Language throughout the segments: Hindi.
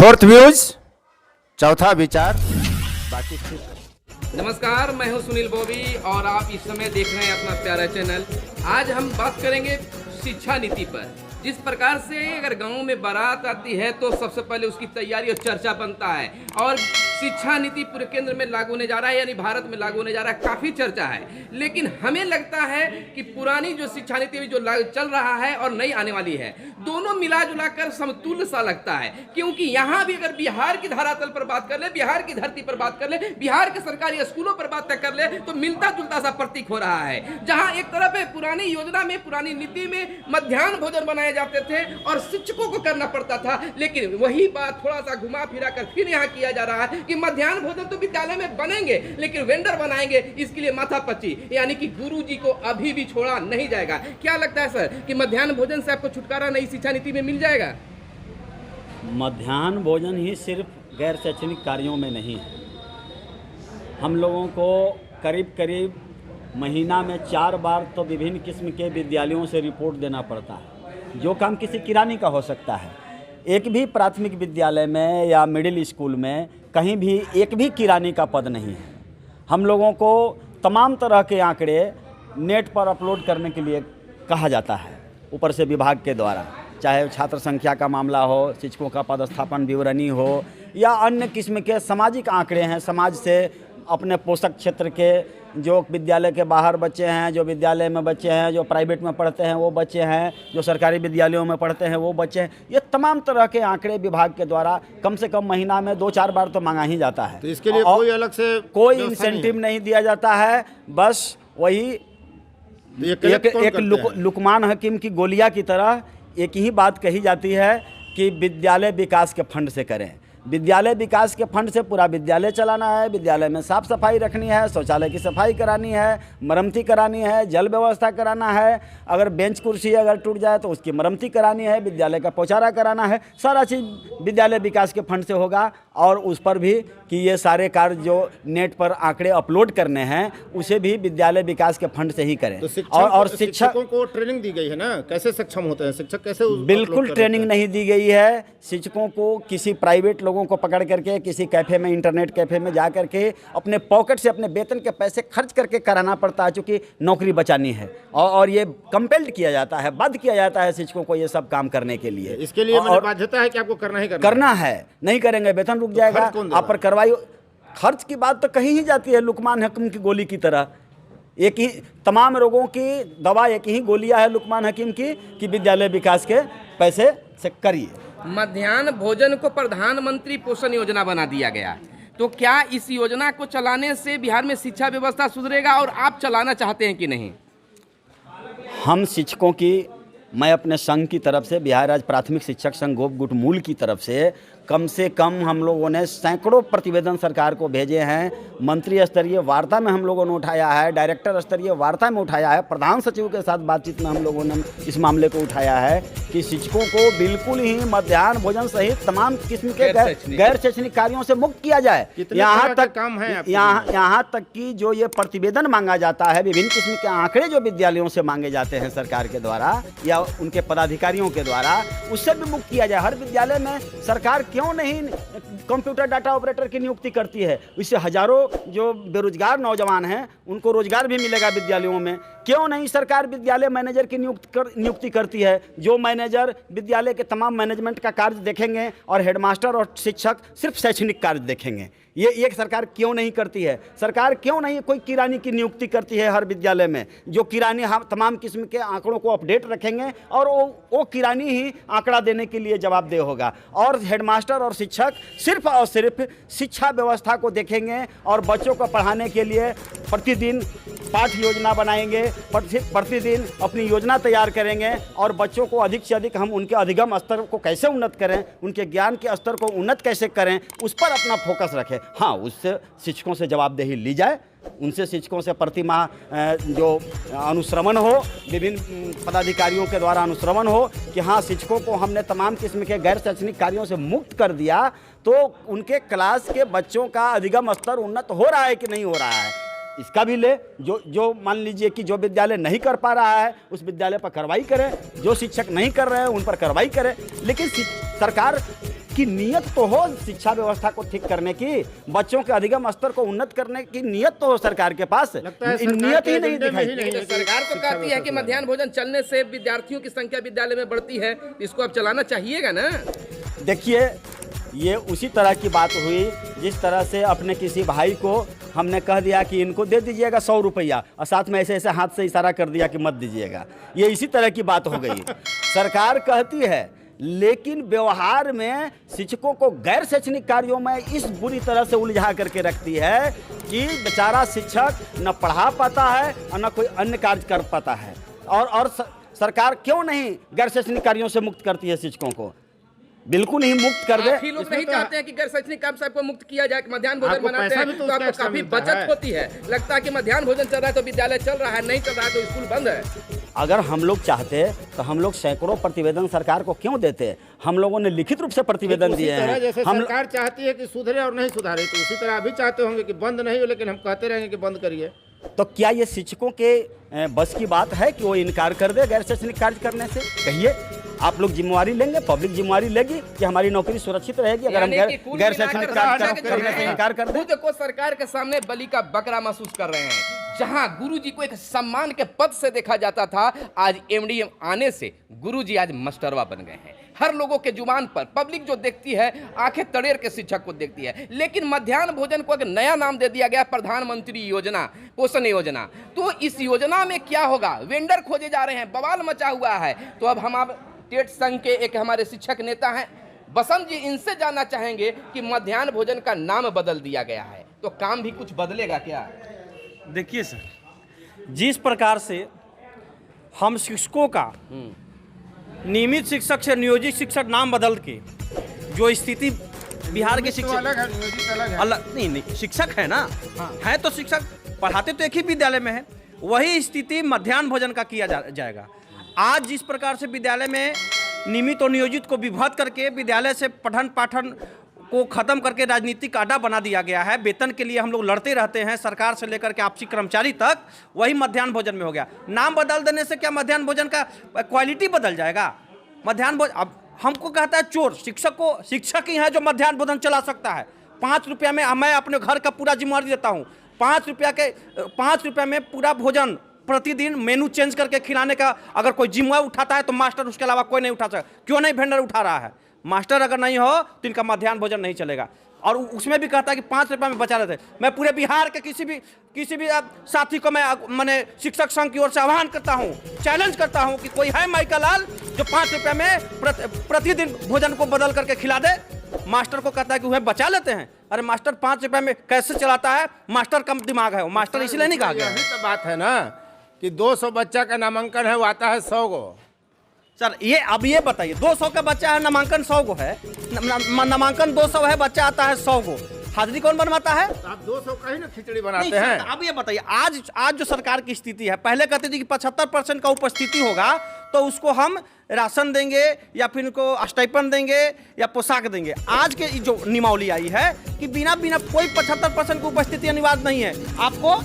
फोर्थ व्यूज, चौथा विचार, बाकी ठीक। नमस्कार, मैं हूं सुनील बॉबी और आप इस समय देख रहे हैं अपना प्यारा चैनल। आज हम बात करेंगे शिक्षा नीति पर। जिस प्रकार से अगर गांव में बारात आती है तो सबसे पहले उसकी तैयारी और चर्चा बनता है, और शिक्षा नीति पूरे केंद्र में लागू होने जा रहा है, यानी भारत में लागू होने जा रहा है, काफ़ी चर्चा है। लेकिन हमें लगता है कि पुरानी जो शिक्षा नीति जो चल रहा है और नई आने वाली है, दोनों मिला जुला कर समतुल्य सा लगता है। क्योंकि यहाँ भी अगर बिहार की धरातल पर बात कर ले, बिहार की धरती पर बात कर ले, बिहार के सरकारी स्कूलों पर बात कर ले, तो मिलता जुलता सा प्रतीक हो रहा है। जहाँ एक तरफ है पुरानी योजना में, पुरानी नीति में मध्याह्न भोजन बनाए जाते थे और शिक्षकों को करना पड़ता था, लेकिन वही बात थोड़ा सा घुमा फिरा कर फिर यहाँ किया जा रहा है कि मध्याह्न भोजन तो विद्यालय में बनेंगे, लेकिन वेंडर बनाएंगे, इसके लिए माथापच्ची, यानी कि गुरुजी को अभी भी छोड़ा नहीं जाएगा। क्या लगता है सर कि मध्याह्न भोजन से आपको छुटकारा नई शिक्षा नीति में मिल जाएगा? मध्याह्न भोजन ही सिर्फ गैर शैक्षणिक कार्यों में नहीं है। हम लोगों को करीब करीब महीना में 4 बार तो विभिन्न किस्म के विद्यालयों से रिपोर्ट देना पड़ता है। जो काम किसी किरानी का हो सकता है, एक भी प्राथमिक विद्यालय में या मिडिल स्कूल में कहीं भी एक भी किरानी का पद नहीं है। हम लोगों को तमाम तरह के आंकड़े नेट पर अपलोड करने के लिए कहा जाता है ऊपर से विभाग के द्वारा, चाहे छात्र संख्या का मामला हो, शिक्षकों का पदस्थापन विवरणी हो, या अन्य किस्म के सामाजिक आंकड़े हैं। समाज से अपने पोषक क्षेत्र के जो विद्यालय के बाहर बच्चे हैं, जो विद्यालय में बच्चे हैं, जो प्राइवेट में पढ़ते हैं वो बच्चे हैं, जो सरकारी विद्यालयों में पढ़ते हैं वो बच्चे हैं, ये तमाम तरह के आंकड़े विभाग के द्वारा कम से कम महीना में 2-4 बार तो मांगा ही जाता है। तो इसके लिए कोई अलग से कोई इंसेंटिव नहीं दिया जाता है। बस वही एक लुकमान हकीम की गोलियां की तरह एक ही बात कही जाती है कि विद्यालय विकास के फंड से करें। विद्यालय विकास के फंड से पूरा विद्यालय चलाना है, विद्यालय में साफ़ सफाई रखनी है, शौचालय की सफाई करानी है, मरम्मती करानी है, जल व्यवस्था कराना है, अगर बेंच कुर्सी अगर टूट जाए तो उसकी मरम्मती करानी है, विद्यालय का पौचारा कराना है। सारा चीज़ विद्यालय विकास के फंड से होगा। और उस पर भी कि ये सारे कार्य जो नेट पर आंकड़े अपलोड करने हैं उसे भी विद्यालय विकास के फंड से ही करें। तो और शिक्षकों को ट्रेनिंग दी गई है ना, कैसे सक्षम होते हैं शिक्षक, कैसे बिल्कुल ट्रेनिंग नहीं दी गई है। शिक्षकों को किसी प्राइवेट लोगों को पकड़ करके किसी कैफ़े में, इंटरनेट कैफ़े में जा करके अपने पॉकेट से अपने वेतन के पैसे खर्च करके कराना पड़ता है, चूँकि नौकरी बचानी है। और ये कंपेल्ड किया जाता है, बाध्य किया जाता है शिक्षकों को ये सब काम करने के लिए। इसके लिए मतलब बाध्यता है कि आपको करना ही करना है, नहीं करेंगे वेतन रुक जाएगा। आप पर कार्रवाई। खर्च की बात तो कहीं ही जाती है लुकमान हकीम की गोली की तरह। एक ही तमाम रोगों की दवा एक ही गोलियां है लुकमान हकीम की कि विद्यालय विकास के पैसे से करिए। मध्याह्न भोजन को प्रधानमंत्री पोषण योजना बना दिया गया, तो क्या इस योजना को चलाने से बिहार में शिक्षा व्यवस्था सुधरेगा, और आप चलाना चाहते हैं कि नहीं? हम शिक्षकों की, मैं अपने संघ की तरफ से, बिहार राज्य प्राथमिक शिक्षक संघ गोपगुट मूल की तरफ से कम हम लोगों ने सैकड़ों प्रतिवेदन सरकार को भेजे हैं। मंत्री स्तरीय वार्ता में हम लोगों ने उठाया है, डायरेक्टर स्तरीय वार्ता में उठाया है, प्रधान सचिव के साथ बातचीत में हम लोगों ने इस मामले को उठाया है कि शिक्षकों को बिल्कुल ही मध्याह्न भोजन सहित तमाम किस्म के गैर शैक्षणिक कार्यों से मुक्त किया जाए। यहाँ तक कि जो ये प्रतिवेदन मांगा जाता है, विभिन्न किस्म के आंकड़े जो विद्यालयों से मांगे जाते हैं सरकार के द्वारा या उनके पदाधिकारियों के द्वारा, उससे भी मुक्त किया जाए। हर विद्यालय में सरकार क्यों नहीं कंप्यूटर डाटा ऑपरेटर की नियुक्ति करती है? इससे हजारों जो बेरोजगार नौजवान हैं उनको रोजगार भी मिलेगा विद्यालयों में। क्यों नहीं सरकार विद्यालय मैनेजर की नियुक्ति करती है, जो मैनेजर विद्यालय के तमाम मैनेजमेंट का कार्य देखेंगे और हेडमास्टर और शिक्षक सिर्फ शैक्षणिक कार्य देखेंगे। ये सरकार क्यों नहीं करती है? सरकार क्यों नहीं कोई किरानी की नियुक्ति करती है हर विद्यालय में, जो किरानी हम तमाम किस्म के आंकड़ों को अपडेट रखेंगे और वो किरानी ही आंकड़ा देने के लिए जवाबदेह होगा। और हेडमास्टर और शिक्षक सिर्फ और सिर्फ शिक्षा व्यवस्था को देखेंगे और बच्चों को पढ़ाने के लिए प्रतिदिन पाठ योजना बनाएंगे, प्रतिदिन अपनी योजना तैयार करेंगे और बच्चों को अधिक से अधिक हम उनके अधिगम स्तर को कैसे उन्नत करें, उनके ज्ञान के स्तर को उन्नत कैसे करें, उस पर अपना फोकस रखें। हाँ, उससे शिक्षकों से जवाबदेही ली जाए, उनसे शिक्षकों से प्रति माह जो अनुश्रवण हो, विभिन्न पदाधिकारियों के द्वारा अनुश्रवण हो कि हाँ शिक्षकों को हमने तमाम किस्म के गैर शैक्षणिक कार्यों से मुक्त कर दिया, तो उनके क्लास के बच्चों का अधिगम स्तर उन्नत हो रहा है कि नहीं हो रहा है, इसका भी ले। जो मान लीजिए कि जो विद्यालय नहीं कर पा रहा है उस विद्यालय पर कार्रवाई करें, जो शिक्षक नहीं कर रहे हैं उन पर कार्रवाई करें। लेकिन सरकार कि नियत तो हो शिक्षा व्यवस्था को ठीक करने की, बच्चों के अधिगम स्तर को उन्नत करने की नियत तो हो सरकार के पास। लगता है सरकार नियत के ही नहीं एजेंडे में दिखाई। ही नहीं है कि सरकार तो शिक्षा कहती है कि व्यवस्था मध्याह्न भोजन चलने से विद्यार्थियों की संख्या विद्यालय में बढ़ती है, इसको अब चलाना चाहिएगा ना। देखिए, ये उसी तरह की बात हुई जिस तरह से अपने किसी भाई को हमने कह दिया कि इनको दे दीजिएगा 100 रुपया, और साथ में ऐसे ऐसे हाथ से इशारा कर दिया कि मत दीजिएगा। ये इसी तरह की बात हो गई। सरकार कहती है, लेकिन व्यवहार में शिक्षकों को गैर शैक्षणिक कार्यों में इस बुरी तरह से उलझा करके रखती है कि बेचारा शिक्षक न पढ़ा पाता है और न कोई अन्य कार्य कर पाता है। और सरकार क्यों नहीं गैर शैक्षणिक कार्यों से मुक्त करती है शिक्षकों को? बिल्कुल ही मुक्त कर दे। आप ही लोग नहीं चाहते हैं कि गैर शैक्षणिक काम सबको मुक्त किया जाए, मध्याह्न भोजन आपको बनाते पैसा हैं भी तो तो आपको उसका काफी मिलता बचत है। होती है। लगता है कि मध्याह्न भोजन चल रहा है तो विद्यालय चल रहा है, नहीं चल रहा है तो स्कूल बंद है। अगर हम लोग चाहते तो हम लोग सैकड़ों प्रतिवेदन सरकार को क्यों देते? हम लोगों ने लिखित रूप से प्रतिवेदन उसी दिए तरह हैं। जैसे हम सरकार चाहती है कि सुधरे और नहीं सुधारे, तो उसी तरह अभी चाहते होंगे कि बंद नहीं हो, लेकिन हम कहते रहेंगे कि बंद करिए। तो क्या ये शिक्षकों के बस की बात है कि वो इनकार कर दे गैर शैक्षणिक कार्य करने से? कहिए, आप लोग जिम्मेवारी लेंगे, पब्लिक जिम्मेवारी लेगी कि हमारी नौकरी सुरक्षित रहेगी अगर हम यानी कि कुल गैर मिलाकर शैक्षणिक रहना कार्य के करने जो से है, इनकार कर दें? खुद को सरकार के सामने बलि का बकरा महसूस कर रहे हैं। जहां गुरुजी को एक सम्मान के पद से देखा जाता था, आज एमडीएम आने से गुरुजी आज मास्टरवा बन गए हैं। हर लोगों के जुबान पर पब्लिक जो देखती है, आंखें तड़ेर के शिक्षक को देखती है। लेकिन मध्याह्न भोजन को एक नया नाम दे दिया गया, प्रधानमंत्री योजना, पोषण योजना। तो इस योजना में क्या होगा? वेंडर खोजे जा रहे हैं, बवाल मचा हुआ है। तो अब हम आप टेट संघ के एक हमारे शिक्षक नेता हैं बसंत जी, इनसे जानना चाहेंगे कि मध्याह्न भोजन का नाम बदल दिया गया है तो काम भी कुछ बदलेगा क्या? देखिए सर, जिस प्रकार से हम शिक्षकों का नियमित शिक्षक से नियोजित शिक्षक नाम बदल के जो स्थिति बिहार के शिक्षक अलग है, नियोजित अलग है। अलग नहीं, शिक्षक है ना, है तो शिक्षक पढ़ाते तो एक ही विद्यालय में है, वही स्थिति मध्याह्न भोजन का किया जाएगा। आज जिस प्रकार से विद्यालय में नियमित और नियोजित को विभक्त करके विद्यालय से पठन पाठन को खत्म करके राजनीतिक अड्डा बना दिया गया है, वेतन के लिए हम लोग लड़ते रहते हैं सरकार से लेकर के आपसी कर्मचारी तक, वही मध्याह्न भोजन में हो गया। नाम बदल देने से क्या मध्याह्न भोजन का क्वालिटी बदल जाएगा? मध्याह्न भोजन अब हमको कहता है चोर, शिक्षक ही है जो मध्याह्न भोजन चला सकता है। 5 रुपया में मैं अपने घर का पूरा जिम्मेवारी देता हूँ। 5 रुपया में पूरा भोजन प्रतिदिन मेनू चेंज करके खिलाने का अगर कोई जिम्मेवारी उठाता है तो मास्टर, उसके अलावा कोई नहीं उठा सकता। क्यों नहीं वेंडर उठा रहा है? मास्टर अगर नहीं हो तो इनका मध्याह्न भोजन नहीं चलेगा। और उसमें भी कहता है कि 5 रुपये में बचा रहते। मैं पूरे बिहार के किसी भी साथी को मैंने शिक्षक संघ की ओर से आह्वान करता हूँ, चैलेंज करता हूँ कि कोई है माइका लाल जो 5 रुपये में प्रतिदिन भोजन को बदल करके खिला दे। मास्टर को कहता है कि वह बचा लेते हैं। अरे मास्टर 5 रुपये में कैसे चलाता है? मास्टर कम दिमाग है, वो मास्टर इसलिए नहीं कहा गया। यही तो बात है ना कि 200 बच्चा का नामांकन है, वो आता है 100 गो। सर ये बताइए, 200 का बच्चा है, नामांकन 100 गो है, नामांकन 200 है, बच्चा आता है 100 गो, हाजिरी कौन बनवाता है? तो आप 200 का ही ना खिचड़ी बनाते नहीं, हैं। अब ये बताइए, आज जो सरकार की स्थिति है, पहले कहते थे कि 75% का उपस्थिति होगा तो उसको हम राशन देंगे या फिर उनको स्टाइपेंड देंगे या पोशाक देंगे। आज के जो नियमावली आई है कि बिना कोई 75% की उपस्थिति अनिवार्य नहीं है, आपको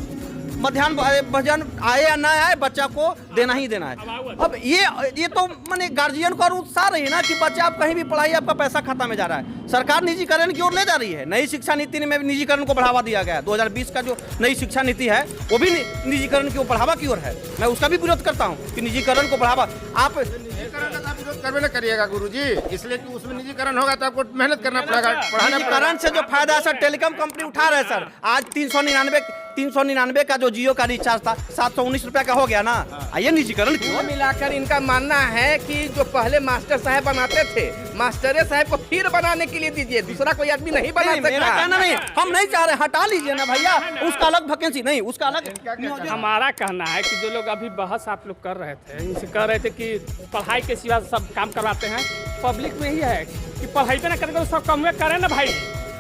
मध्याह्न भोजन आए या ना आए बच्चा को देना ही देना है। अब ये तो माने गार्जियन को उत्साह रही है ना कि बच्चा आप कहीं भी पढ़ाई, आपका पैसा खाता में जा रहा है। सरकार निजीकरण की ओर ले जा रही है। नई शिक्षा नीति में भी निजीकरण को बढ़ावा दिया गया है। 2020 का जो नई शिक्षा नीति है वो भी निजीकरण की ओर बढ़ावा की ओर है। मैं उसका भी विरोध करता हूँ कि निजीकरण को बढ़ावा। आप निजीकरण का आप विरोध करवे न करिएगा गुरुजी, इसलिए कि उसमें निजीकरण होगा तो आपको मेहनत करना पड़ेगा, पढ़ाना पड़ेगा। निजीकरण से जो फायदा है सर, टेलीकॉम कंपनी उठा रहे हैं सर। आज 399 का जो जियो का रिचार्ज था 719 रुपया का हो गया ना। ये निजीकरण क्यों? मिलाकर इनका मानना है कि जो पहले मास्टर साहब बनाते थे, मास्टर साहब को फिर बनाने के लिए दीजिए, दूसरा कोई आदमी नहीं बना सकता। मेरा कहना नहीं, हम नहीं चाह रहे, हटा लीजिए ना भैया, उसका अलग वैकेंसी नहीं, उसका अलग। हमारा कहना है कि जो लोग अभी बहस आप लोग कर रहे थे, इनसे कह रहे थे कि पढ़ाई के सिवा सब काम करवाते हैं। पब्लिक में ही है कि पढ़ाई पे ना करके सब काम करें ना भाई।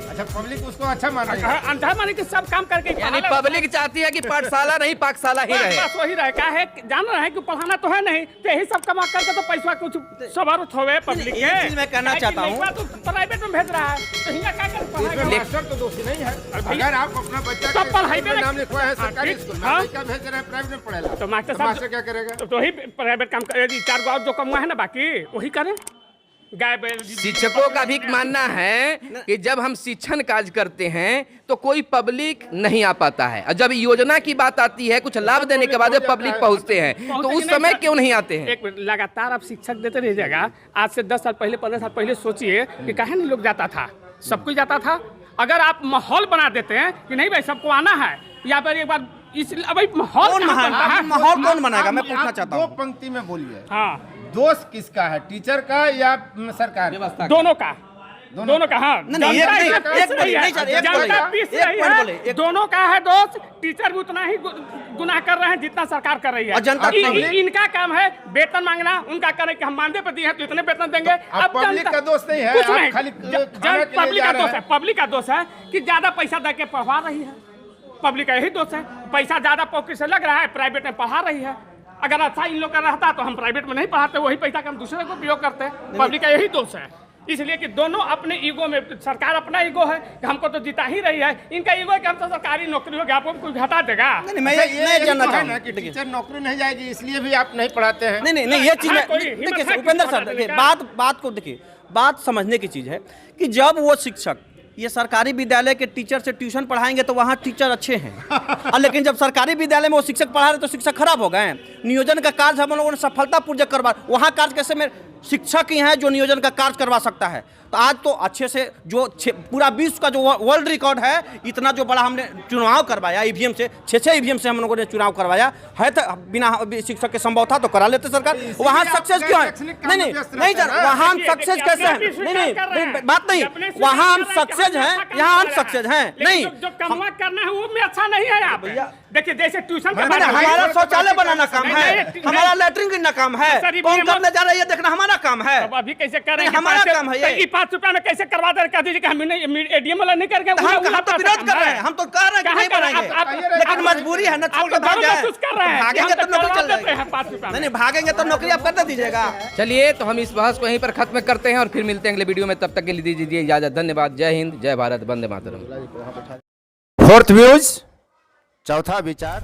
अच्छा, पब्लिक उसको अच्छा मान रही है। अंधा माने कि सब काम करके, यानी पब्लिक चाहती है कि पाठशाला नहीं पाकशाला ही रहे। बस वही रहे। क्या है, जान रहे हैं कि पढ़ाना तो है नहीं, तो यही सब कमा करके तो पैसा कुछ सवारत होवे पब्लिक के। एक चीज मैं कहना चाहता हूँ, तो प्राइवेट में भेज रहा है, तो हिंगा क्या कर पढ़ाई? मास्टर तो दोषी नहीं है। अगर आप अपना बच्चा तो पढ़ाई का में नाम लिखवा है सरकारी स्कूल में, हाँ। क्या भेज रहे हैं प्राइवेट में पढ़ेला, तो मास्टर साहब क्या करेगा? तो वही प्राइवेट काम करे, 4 गो और जो कमुआ है ना बाकी वही करें। गाय बैल शिक्षकों का भी मानना है कि जब हम शिक्षण कार्य करते हैं तो कोई पब्लिक नहीं आ पाता है, और जब योजना की बात आती है, कुछ लाभ देने के बाद पब्लिक पहुंचते हैं, तो उस समय क्यों नहीं आते हैं? एक मिनट, लगातार आप शिक्षक देते रहिएगा। आज से 10 साल पहले 15 साल पहले सोचिए कि कहे नहीं लोग जाता था, सब कुछ जाता था। अगर आप माहौल बना देते हैं कि नहीं भाई सबको आना है, या फिर एक बार इस भाई माहौल कौन कौन बनाएगा, मैं पूछना चाहता दो हूँ। पंक्ति में बोलिए, हाँ दोष किसका है, टीचर का या सरकार का? दोनों का, दोनों का। हाँ नहीं, एक बोलिए, जनता पीस रही है, दोनों का है दोस्त। टीचर भी उतना ही गुनाह कर रहे हैं जितना सरकार कर रही है। और जनता इनका काम है वेतन मांगना, उनका करे कि हम मानदेय पर दिए हैं तो इतने वेतन देंगे। अब पब्लिक का दोष नहीं है, कुछ आप नहीं, खाली पब्लिक का दोष है, पब्लिक का दोष है कि ज्यादा पैसा दे के पढ़वा रही है। पब्लिक का यही दोष है, पैसा ज्यादा पॉकेट से लग रहा है, प्राइवेट में पढ़ा रही है। अगर अच्छा इन लोग का रहता तो हम प्राइवेट में नहीं पढ़ाते, वही पैसा का हम दूसरे को उपयोग करते। पब्लिक का यही दोष है, इसलिए कि दोनों अपने ईगो में, सरकार अपना ईगो है कि हमको तो जीता ही रही है, इनका ईगो है कि हम तो सरकारी नौकरी हो गया, आपको कोई घटा देगा। नहीं, मैं ये जानना है चाहूँ ना कि टीचर नौकरी नहीं जाएगी इसलिए भी आप नहीं पढ़ाते हैं। नहीं, ये चीज हाँ, कोई देखिए हिम्मत है उपेंद्र किसी सर, को देखिए बताने बात को देखिए, बात समझने की चीज है कि जब वो शिक्षक ये सरकारी विद्यालय के टीचर से ट्यूशन पढ़ाएंगे तो वहाँ टीचर अच्छे हैं, और लेकिन जब सरकारी विद्यालय में वो शिक्षक पढ़ा रहे तो शिक्षक खराब हो गए हैं। नियोजन का कार्य हम लोगों ने सफलतापूर्वक करवा, वहाँ कार्य कैसे में शिक्षक ही हैं जो नियोजन का कार्य करवा सकता है। तो आज तो अच्छे से जो पूरा विश्व का जो वर्ल्ड रिकॉर्ड है, इतना जो बड़ा हमने चुनाव करवाया ईवीएम से, 6 ईवीएम से हम लोगों ने चुनाव करवाया है, तो बिना शिक्षक के संभव था तो करा लेते सरकार। वहाँ सक्सेस क्यों है? नहीं सर, वहाँ हम सक्सेस कैसे हैं? नहीं, बात नहीं, वहाँ हम सक्सेस हैं, यहाँ हम सक्सेस हैं नहीं। जो कमवा करना है वो में अच्छा नहीं है आप। देखिए जैसे ट्यूशन हमारा शौचालय बनाना काम है, हमारा लैट्रिन गिनना काम है, कौन करने जा रही है देखना हमारा काम है। अब अभी कैसे कर रहे हैं? हमारा काम है ये। 5 रुपया में कैसे करवा दे, कह दीजिए कि हम एडीएम वाला नहीं करके। हम तो विरोध कर रहे हैं, हम तो कह रहे हैं कि नहीं बनाएंगे, लेकिन मजबूरी है ना, छोड़ के भाग जाए। भागेंगे तो नौकरी चल जाएगी। नहीं, भागेंगे तो नौकरी आप कर दीजिएगा। चलिए, तो हम इस बहस को यहीं पर खत्म करते हैं और फिर मिलते हैं अगले वीडियो में। तब तक के लिए दीजिए इजाजत। धन्यवाद। जय हिंद, जय भारत, वंदे मातरम। फोर्थ व्यूज, चौथा विचार।